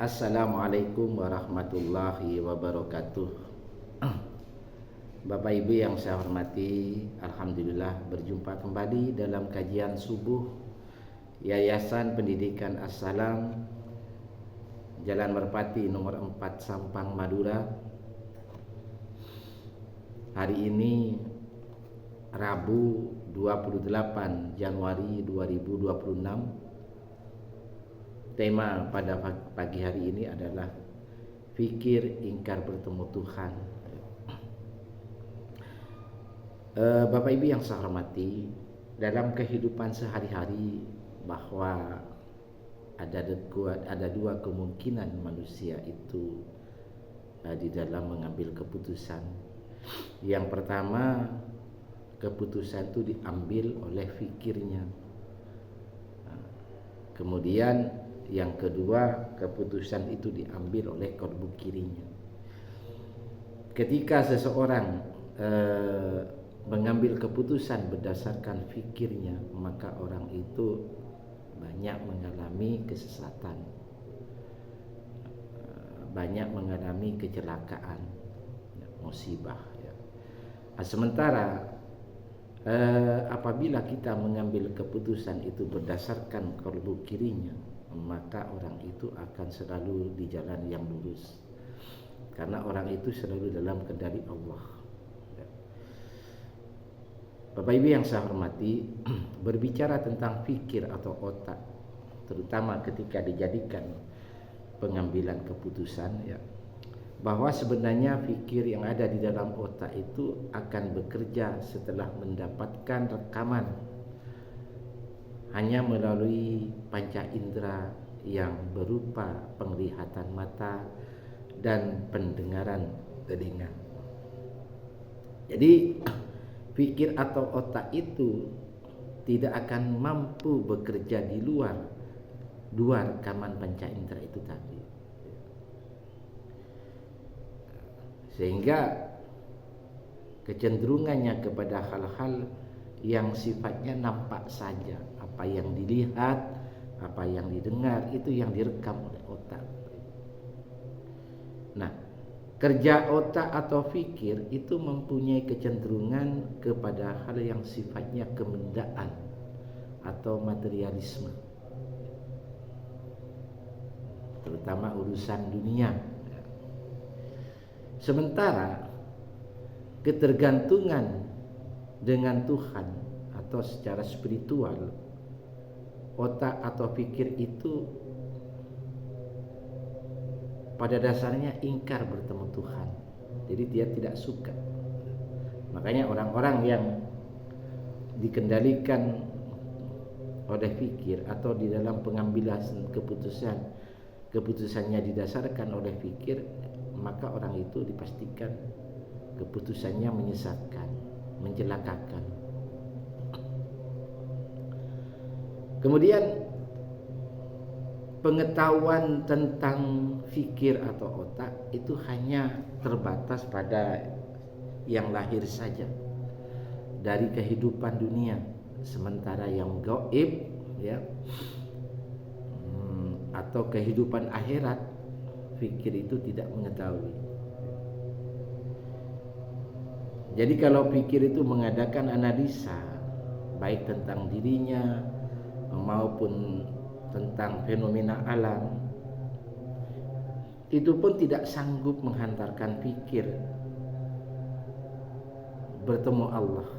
Assalamualaikum warahmatullahi wabarakatuh. Bapak Ibu yang saya hormati, Alhamdulillah berjumpa kembali dalam kajian subuh Yayasan Pendidikan As-Salam, Jalan Merpati nomor 4 Sampang, Madura. Hari ini Rabu 28 Januari 2026. Tema pada pagi hari ini adalah fikir ingkar bertemu Tuhan. Bapak Ibu yang saya hormati, dalam kehidupan sehari-hari bahwa ada dua kemungkinan manusia itu di dalam mengambil keputusan. Yang pertama, keputusan itu diambil oleh fikirnya. Kemudian yang kedua, keputusan itu diambil oleh kolbu kirinya. Ketika seseorang mengambil keputusan berdasarkan fikirnya, maka orang itu banyak mengalami kesesatan, banyak mengalami kecelakaan, musibah. Sementara apabila kita mengambil keputusan itu berdasarkan kolbu kirinya, maka orang itu akan selalu di jalan yang lurus, karena orang itu selalu dalam kendali Allah. Bapak Ibu yang saya hormati, berbicara tentang fikir atau otak, terutama ketika dijadikan pengambilan keputusan, bahwa sebenarnya fikir yang ada di dalam otak itu akan bekerja setelah mendapatkan rekaman hanya melalui panca indera yang berupa penglihatan mata dan pendengaran telinga. Jadi fikir atau otak itu tidak akan mampu bekerja di luar dua rekaman panca indera itu tadi. Sehingga kecenderungannya kepada hal-hal yang sifatnya nampak saja, apa yang dilihat, apa yang didengar, itu yang direkam oleh otak. Nah, kerja otak atau fikir itu mempunyai kecenderungan kepada hal yang sifatnya kemendaan atau materialisme, terutama urusan dunia. Sementara ketergantungan dengan Tuhan atau secara spiritual, otak atau pikir itu pada dasarnya ingkar bertemu Tuhan. Jadi dia tidak suka. Makanya orang-orang yang dikendalikan oleh pikir atau di dalam pengambilan keputusannya didasarkan oleh pikir, maka orang itu dipastikan keputusannya menyesatkan, mencelakakan. Kemudian pengetahuan tentang fikir atau otak itu hanya terbatas pada yang lahir saja dari kehidupan dunia, sementara yang gaib atau kehidupan akhirat, fikir itu tidak mengetahui. Jadi kalau pikir itu mengadakan analisa baik tentang dirinya maupun tentang fenomena alam, itu pun tidak sanggup menghantarkan pikir bertemu Allah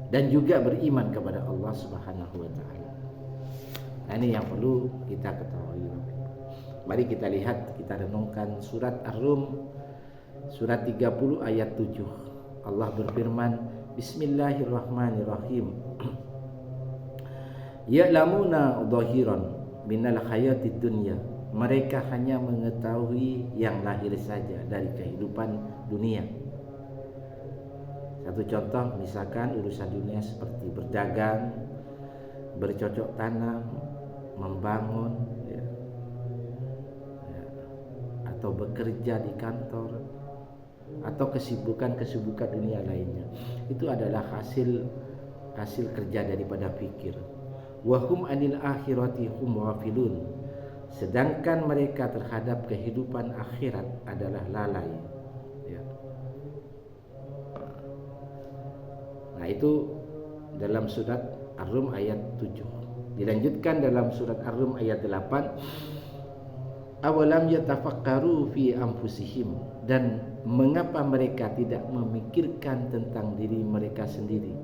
dan juga beriman kepada Allah Subhanahu wa taala. Nah, ini yang perlu kita ketahui. Mari kita lihat, kita renungkan surat Ar-Rum surat 30 ayat 7. Allah berfirman, Bismillahirrahmanirrahim. Ya'lamuna dhahiran minal hayatid dunya. Mereka hanya mengetahui yang lahir saja dari kehidupan dunia. Satu contoh, misalkan urusan dunia seperti berdagang, bercocok tanam, membangun, atau bekerja di kantor, atau kesibukan dunia lainnya. Itu adalah hasil kerja daripada fikir. Wahum anil akhirati hum ghafilun. sedangkan mereka terhadap kehidupan akhirat adalah lalai. Ya. Nah, itu dalam surat Ar-Rum ayat 7. Dilanjutkan dalam surat Ar-Rum ayat 8, awalam yatafakkaru fi anfusihim, dan mengapa mereka tidak memikirkan tentang diri mereka sendiri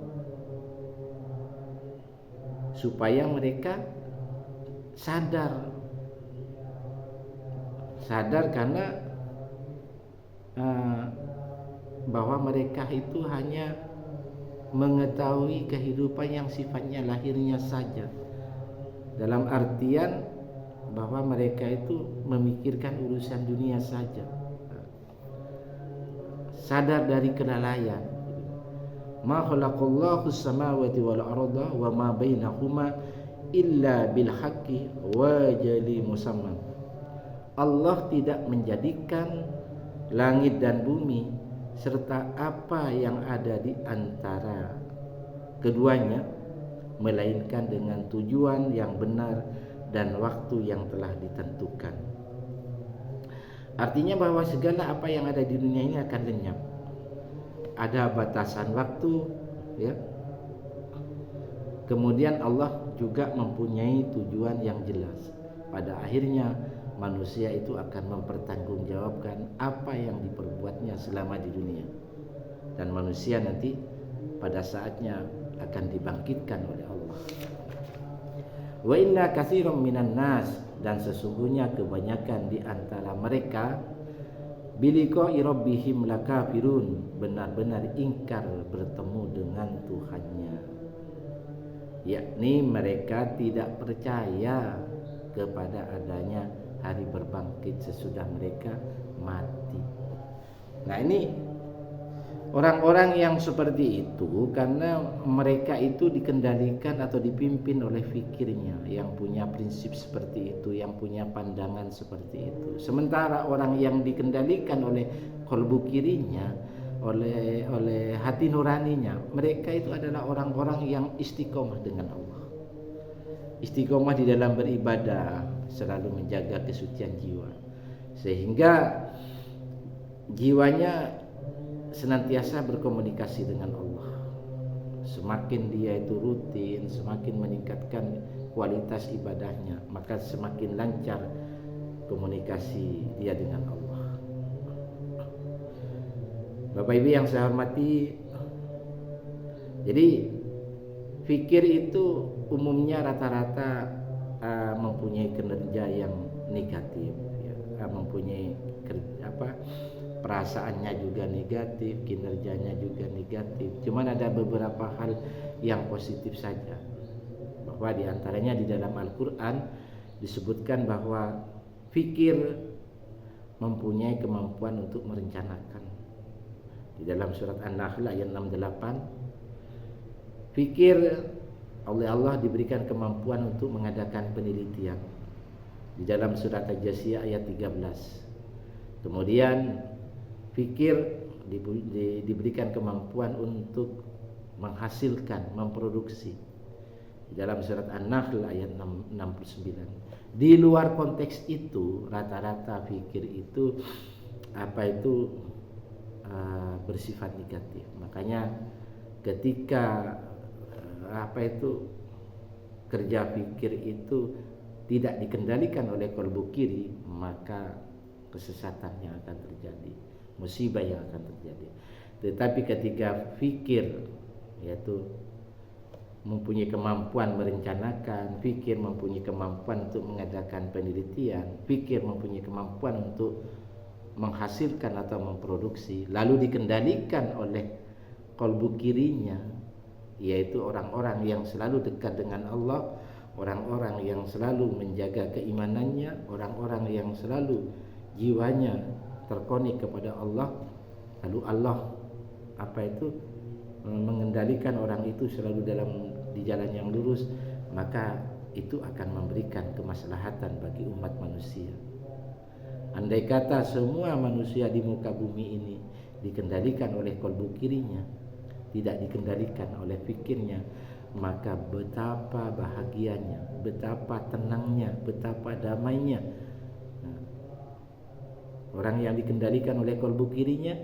supaya mereka sadar karena bahwa mereka itu hanya mengetahui kehidupan yang sifatnya lahirnya saja, dalam artian bahwa mereka itu memikirkan urusan dunia saja, sadar dari kelalaian. Ma khalaqallahu samawati wal arda wa ma bainahuma illa bil haqqi wa jali musamman. Allah tidak menjadikan langit dan bumi serta apa yang ada di antara keduanya melainkan dengan tujuan yang benar dan waktu yang telah ditentukan. Artinya bahwa segala apa yang ada di dunia ini akan lenyap. Ada batasan waktu, ya. Kemudian Allah juga mempunyai tujuan yang jelas. Pada akhirnya manusia itu akan mempertanggungjawabkan apa yang diperbuatnya selama di dunia, dan manusia nanti pada saatnya akan dibangkitkan oleh Allah. Wa inna katsiran minan nas, dan sesungguhnya kebanyakan di antara mereka biliqa'i rabbihim lakafirun, benar-benar ingkar bertemu dengan Tuhannya, yakni mereka tidak percaya kepada adanya hari berbangkit sesudah mereka mati. Nah, ini orang-orang yang seperti itu karena mereka itu dikendalikan atau dipimpin oleh fikirnya, yang punya prinsip seperti itu, yang punya pandangan seperti itu. Sementara orang yang dikendalikan oleh qalbu kirinya, oleh hati nuraninya, mereka itu adalah orang-orang yang istiqomah dengan Allah, istiqomah di dalam beribadah, selalu menjaga kesucian jiwa, sehingga jiwanya senantiasa berkomunikasi dengan Allah. Semakin dia itu rutin, semakin meningkatkan kualitas ibadahnya, maka semakin lancar komunikasi dia dengan Allah. Bapak Ibu yang saya hormati, jadi fikir itu umumnya rata-rata mempunyai kinerja yang negatif, ya, mempunyai perasaannya juga negatif, kinerjanya juga negatif. Cuman ada beberapa hal yang positif saja, bahwa diantaranya di dalam Al-Quran disebutkan bahwa fikir mempunyai kemampuan untuk merencanakan. Di dalam surat An-Nahl ayat 68, fikir oleh Allah diberikan kemampuan untuk mengadakan penelitian. Di dalam surat Al-Jasiyah ayat 13. Kemudian fikir diberikan kemampuan untuk menghasilkan, memproduksi. Di dalam surat An-Nahl ayat 69. Di luar konteks itu, rata-rata fikir itu bersifat negatif. Makanya ketika kerja fikir itu tidak dikendalikan oleh qalbu kiri, maka kesesatan yang akan terjadi, musibah yang akan terjadi. Tetapi ketika fikir yaitu mempunyai kemampuan merencanakan, fikir mempunyai kemampuan untuk mengadakan penelitian, fikir mempunyai kemampuan untuk menghasilkan atau memproduksi, lalu dikendalikan oleh qalbu kirinya, yaitu orang-orang yang selalu dekat dengan Allah, orang-orang yang selalu menjaga keimanannya, orang-orang yang selalu jiwanya terkonek kepada Allah, lalu Allah mengendalikan orang itu selalu di jalan yang lurus, maka itu akan memberikan kemaslahatan bagi umat manusia. Andai kata semua manusia di muka bumi ini dikendalikan oleh qalbu kirinya, tidak dikendalikan oleh fikirnya, maka betapa bahagianya, betapa tenangnya, betapa damainya. Orang yang dikendalikan oleh kalbu kirinya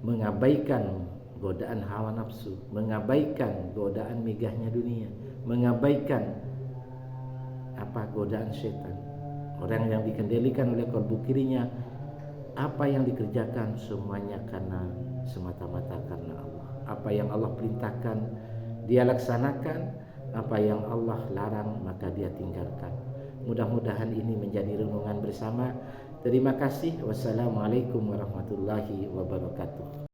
mengabaikan godaan hawa nafsu, mengabaikan godaan megahnya dunia, mengabaikan godaan setan. Orang yang dikendalikan oleh kalbu kirinya, apa yang dikerjakan semuanya karena semata-mata karena Allah. Apa yang Allah perintahkan dia laksanakan, apa yang Allah larang maka dia tinggalkan. Mudah-mudahan ini menjadi renungan bersama. Terima kasih. Wassalamualaikum warahmatullahi wabarakatuh.